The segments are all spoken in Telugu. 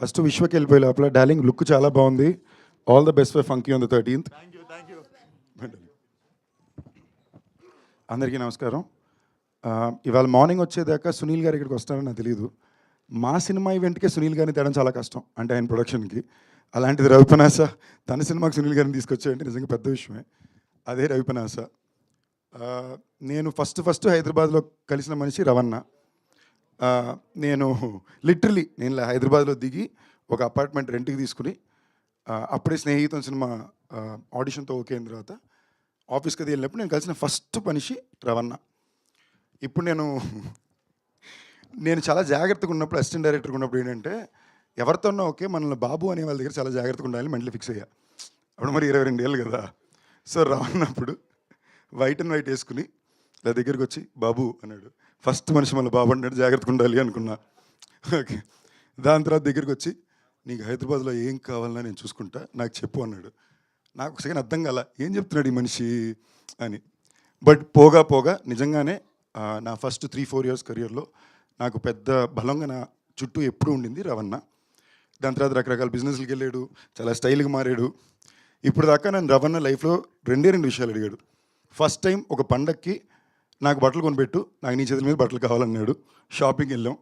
ఫస్ట్ విశ్వకి వెళ్ళిపోయే లోపల డార్లింగ్ లుక్ చాలా బాగుంది. All the best for funky on the 13th. Thank you. అందరికీ నమస్కారం. ఇవాళ మార్నింగ్ వచ్చేదాకా సునీల్ గారు ఇక్కడికి వస్తారని నాకు తెలియదు. మా సినిమా ఈవెంట్కే సునీల్ గారిని తేడం చాలా కష్టం, అంటే ఆయన ప్రొడక్షన్కి. అలాంటిది రవిపనాస తన సినిమాకి సునీల్ గారిని తీసుకొచ్చాయంటే నిజంగా పెద్ద విషయమే. అదే రవిపనాస. నేను ఫస్ట్ హైదరాబాద్లో కలిసిన మనిషి రవణ. నేను లిటరలీ హైదరాబాద్లో దిగి ఒక అపార్ట్మెంట్ రెంట్కి తీసుకుని అప్పుడే స్నేహితం సినిమా ఆడిషన్తో ఓకే అయిన తర్వాత ఆఫీస్కి అది వెళ్ళినప్పుడు నేను కలిసిన ఫస్ట్ మనిషి రవణ. ఇప్పుడు నేను చాలా జాగ్రత్తగా ఉన్నప్పుడు, అసిస్టెంట్ డైరెక్టర్గా ఉన్నప్పుడు ఏంటంటే ఎవరితోనో ఓకే, మనల్ని బాబు అనే వాళ్ళ దగ్గర చాలా జాగ్రత్తగా ఉండాలి, మెంటలీ ఫిక్స్ అయ్యా. అప్పుడు మరి 22 ఏళ్ళు కదా. సో రవణప్పుడు వైట్ అండ్ వైట్ వేసుకుని నా దగ్గరికి వచ్చి బాబు అన్నాడు. ఫస్ట్ మనిషి మళ్ళీ బాబు అన్నాడు, జాగ్రత్తగా ఉండాలి అనుకున్నా. ఓకే, దాని తర్వాత దగ్గరికి వచ్చి నీకు హైదరాబాద్లో ఏం కావాలన్నా నేను చూసుకుంటా, నాకు చెప్పు అన్నాడు. నాకు ఒక సెకండ్ అర్థం కాల, ఏం చెప్తున్నాడు ఈ మనిషి అని. బట్ పోగా నిజంగానే నా ఫస్ట్ 3-4 ఇయర్స్ కెరియర్లో నాకు పెద్ద బలంగా నా చుట్టూ ఎప్పుడూ ఉండింది రవణ. దాని తర్వాత రకరకాల బిజినెస్లకి వెళ్ళాడు, చాలా స్టైల్గా మారాడు. ఇప్పుడు దాకా నన్ను రవణ లైఫ్లో రెండు విషయాలు అడిగాడు. ఫస్ట్ టైం ఒక పండక్కి నాకు బట్టలు కొనిపెట్టు, నాకు నీ చేతుల మీద బట్టలు కావాలన్నాడు. షాపింగ్కి వెళ్ళాం.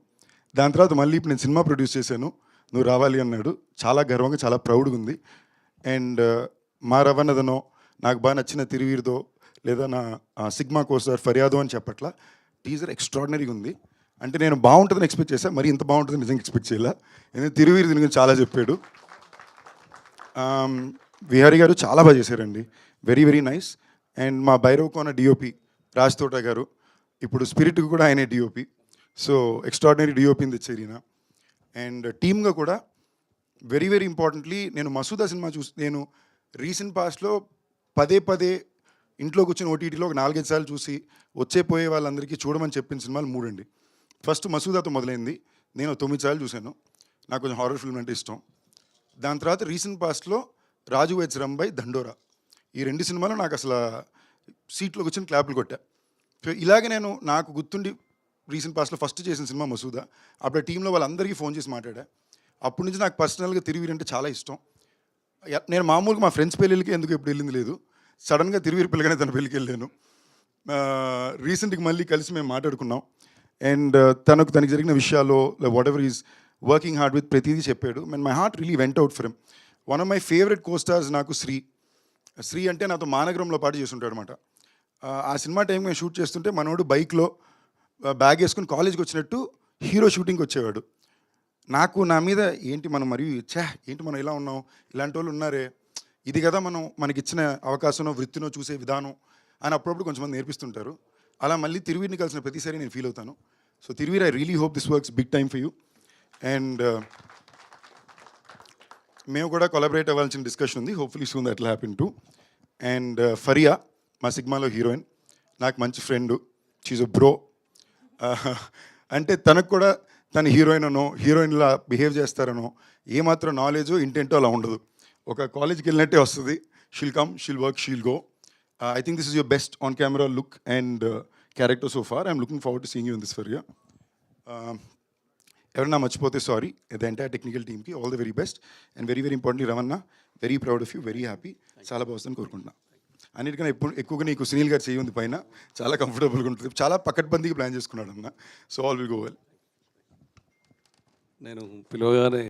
దాని తర్వాత మళ్ళీ ఇప్పుడు నేను సినిమా ప్రొడ్యూస్ చేశాను, నువ్వు రావాలి అన్నాడు. చాలా గర్వంగా, చాలా ప్రౌడ్గా ఉంది. అండ్ మా రవణదనో, నాకు బాగా నచ్చిన తిరువీరుదో, లేదా నా సిగ్మా కోస్టార్ ఫర్యాదో అని చెప్పట్లా, టీజర్ ఎక్స్ట్రాడినరీగా ఉంది. అంటే నేను బాగుంటుందని ఎక్స్పెక్ట్ చేశాను, మరి ఇంత బాగుంటుందని నిజంగా ఎక్స్పెక్ట్ చేయలే. ఎందుకంటే తిరువీరు దీని గురించి చాలా చెప్పాడు. విహారీ గారు చాలా బాగా చేశారండి, వెరీ నైస్. అండ్ మా భైరవ్ కోన డిఓపి రాజ్ తోట గారు, ఇప్పుడు స్పిరిట్కి కూడా ఆయనే డిఓపి. సో ఎక్స్ట్రాడినరీ డిఓపిని తెచ్చారు ఈయన. అండ్ టీమ్గా కూడా వెరీ ఇంపార్టెంట్లీ నేను మసూదా సినిమా నేను రీసెంట్ పాస్ట్లో పదే ఇంట్లో కూర్చొని ఓటీటీలో ఒక 4-5 సార్లు చూసి పోయే వాళ్ళందరికీ చూడమని చెప్పిన సినిమాలు 3 అండి. ఫస్ట్ మసూదాతో మొదలైంది, నేను 9 సార్లు చూశాను. నాకు కొంచెం హారర్ ఫిల్మ్ అంటే ఇష్టం. దాని తర్వాత రీసెంట్ పాస్ట్లో రాజు వెడ్స్ రంబాయ్, దండోరా, ఈ 2 సినిమాలు నాకు అసలు సీట్లో కూర్చొని క్లాపులు కొట్టా. సో ఇలాగే నాకు గుర్తుండి రీసెంట్ పాస్ట్లో ఫస్ట్ చేసిన సినిమా మసూదా. అప్పుడు టీంలో వాళ్ళందరికీ ఫోన్ చేసి మాట్లాడా. అప్పటి నుంచి నాకు పర్సనల్గా తిరువీరు అంటే చాలా ఇష్టం. నేను మామూలుగా మా ఫ్రెండ్స్ పెళ్ళిళ్ళకి ఎందుకు ఎప్పుడు వెళ్ళింది లేదు, సడన్గా తిరువీరు పిల్లగానే తన పెళ్ళికి వెళ్ళాను. రీసెంట్గా మళ్ళీ కలిసి మేము మాట్లాడుకున్నాం. అండ్ తనకి జరిగిన విషయాలు what ever is working hard with ప్రతిదీ చెప్పాడు. And my heart really went out for him. One of my favourite co-stars నాకు శ్రీ అంటే నాతో మానగరంలో పాటు చేస్తుంటాడు అనమాట. ఆ సినిమా టైం మేము షూట్ చేస్తుంటే మనోడు బైక్లో బ్యాగ్ వేసుకుని కాలేజ్కి వచ్చినట్టు హీరో షూటింగ్కి వచ్చేవాడు. నాకు నా మీద ఏంటి మనం ఇలా ఉన్నాం, ఇలాంటి వాళ్ళు ఉన్నారే, ఇది కదా మనకిచ్చిన అవకాశమో వృత్తినో చూసే విధానం అని అప్పుడప్పుడు కొంచెం నేర్పిస్తుంటారు. అలా మళ్ళీ తిరువీరిని కలిసిన ప్రతిసారి నేను ఫీల్ అవుతాను. So Tiruveer, I really hope this works big time for you. And మేము కూడా కొలాబరేట్ అవ్వాల్సిన డిస్కషన్ ఉంది, hopefully soon that will happen too. And Faria మా సిగ్మాలో హీరోయిన్, నాకు మంచి ఫ్రెండు, షీజ్ అ బ్రో. అంటే తనకు కూడా తన హీరోయిన్లా బిహేవ్ చేస్తారనో ఏమాత్రం నాలెడ్జో ఇంటెంటో అలా ఉండదు. ఒక కాలేజ్కి వెళ్ళినట్టే వస్తుంది. She'll come, she'll work, she'll go. I think this is your best on camera look and character so far. I'm looking forward to seeing you in this Faria. ఎవరన్నా మర్చిపోతే సారీ. ద ఎంటైర్ టెక్నికల్ టీమ్కి all the very best. And very importantly Ravana, very proud of you, very happy. చాలా బాగుందని కోరుకుంటున్నా. అన్నిటికన్నా ఎక్కువగా నీకు సునీల్ గారు చేయి ఉంది పైన, చాలా కంఫర్టబుల్గా ఉంటుంది. చాలా పకడ్బందీగా ప్లాన్ చేసుకున్నాడు అన్న. So all will go well. నేను పిలవగానే